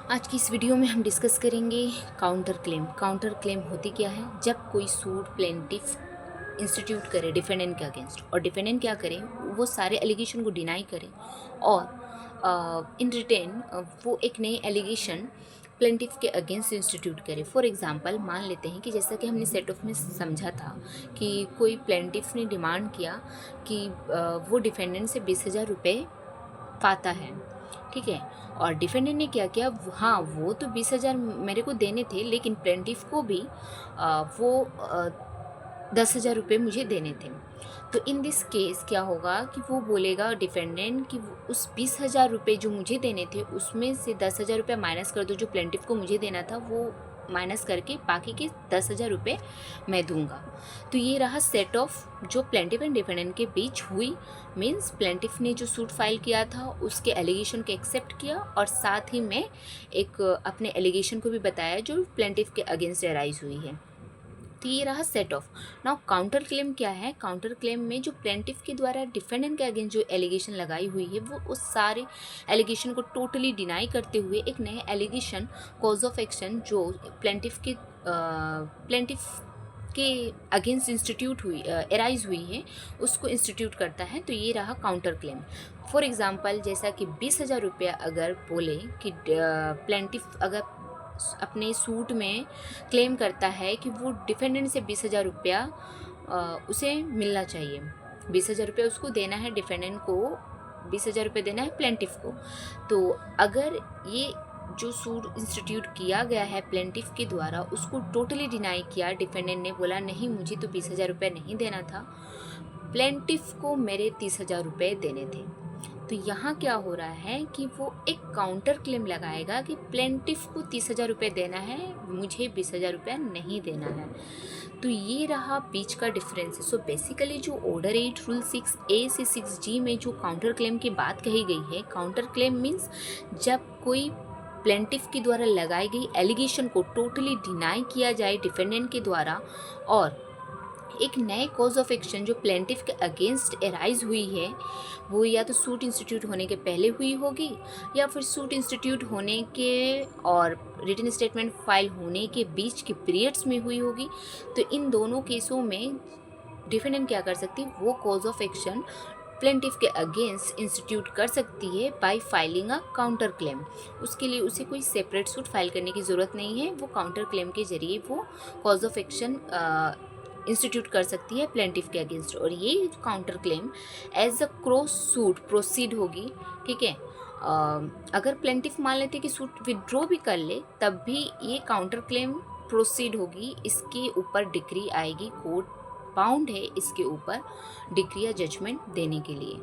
आज की इस वीडियो में हम डिस्कस करेंगे काउंटर क्लेम। काउंटर क्लेम होती क्या है? जब कोई सूट प्लेंटिफ इंस्टीट्यूट करे डिफेंडेंट के अगेंस्ट, और डिफेंडेंट क्या करे, वो सारे एलिगेशन को डिनाई करे और इन रिटर्न वो एक नई एलिगेशन प्लेंटिफ के अगेंस्ट इंस्टीट्यूट करे। फॉर एग्जांपल मान लेते हैं कि जैसा कि हमने सेट ऑफ में समझा था कि कोई प्लेंटिफ ने डिमांड किया कि वो डिफेंडेंट से 20,000 रुपये पाता है, ठीक है। और डिफेंडेंट ने क्या किया, हाँ वो तो 20,000 मेरे को देने थे, लेकिन प्लेंटिफ को भी वो 10,000 रुपये मुझे देने थे। तो इन दिस केस क्या होगा कि वो बोलेगा डिफेंडेंट कि उस 20,000 रुपये जो मुझे देने थे उसमें से 10,000 रुपये माइनस कर दो, जो प्लेंटिफ को मुझे देना था वो माइनस करके बाकी के 10,000 रुपये मैं दूंगा। तो ये रहा सेट ऑफ जो प्लेंटिफ एंड डिफेंडेंट के बीच हुई। मीन्स प्लेंटिफ ने जो सूट फाइल किया था उसके एलिगेशन को एक्सेप्ट किया, और साथ ही में एक अपने एलिगेशन को भी बताया जो प्लेंटिफ के अगेंस्ट अराइज हुई है। तो ये रहा set of. Now counter claim क्या है? काउंटर क्लेम में जो प्लेंटिफ के द्वारा डिफेंडेंट के अगेंस्ट जो एलिगेशन लगाई हुई है वो उस सारे एलिगेशन को टोटली डिनाई करते हुए एक नए एलिगेशन कॉज ऑफ एक्शन जो प्लेंटिफ के अगेंस्ट इंस्टीट्यूट हुई एराइज हुई है उसको इंस्टीट्यूट करता है। तो ये रहा काउंटर क्लेम। फॉर एग्जांपल जैसा कि 20,000 रुपया अगर बोले कि प्लेंटिफ अगर अपने सूट में क्लेम करता है कि वो डिफेंडेंट से 20,000 रुपया उसे मिलना चाहिए, 20,000 रुपया उसको देना है डिफेंडेंट को, 20,000 रुपये देना है प्लेंटिफ को। तो अगर ये जो सूट इंस्टीट्यूट किया गया है प्लेंटिफ के द्वारा उसको टोटली डिनाई किया, डिफेंडेंट ने बोला नहीं मुझे तो 20,000 रुपये नहीं देना था, प्लेंटिफ को मेरे 30,000 रुपये देने थे। तो यहाँ क्या हो रहा है कि वो एक काउंटर क्लेम लगाएगा कि प्लेंटिफ को 30,000 रुपये देना है, मुझे 20,000 रुपया नहीं देना है। तो ये रहा बीच का डिफरेंस। सो बेसिकली जो ऑर्डर 8 रूल 6A से 6G में जो काउंटर क्लेम की बात कही गई है, काउंटर क्लेम मीन्स जब कोई प्लेंटिफ के द्वारा लगाई गई एलिगेशन को टोटली डिनाई किया जाए डिफेंडेंट के द्वारा, और एक नए कॉज ऑफ एक्शन जो प्लेंटिफ के अगेंस्ट एराइज हुई है वो या तो सूट इंस्टीट्यूट होने के पहले हुई होगी या फिर सूट इंस्टीट्यूट होने के और रिटन स्टेटमेंट फाइल होने के बीच के पीरियड्स में हुई होगी। तो इन दोनों केसों में डिफेंडेंट क्या कर सकती है, वो कॉज ऑफ एक्शन प्लेंटिफ के अगेंस्ट इंस्टीट्यूट कर सकती है bye filing a counter claim. उसके लिए उसे कोई सेपरेट सूट फाइल करने की ज़रूरत नहीं है, वो काउंटर क्लेम के जरिए वो कॉज ऑफ एक्शन इंस्टीट्यूट कर सकती है प्लेंटिफ के अगेंस्ट, और ये counter claim as a cross suit proceed होगी, ठीक है। अगर प्लेंटिफ मान लेते कि सूट विड्रॉ भी कर ले तब भी ये काउंटर क्लेम प्रोसीड होगी, इसके ऊपर डिक्री आएगी, कोर्ट बाउंड है इसके ऊपर डिक्री या जजमेंट देने के लिए।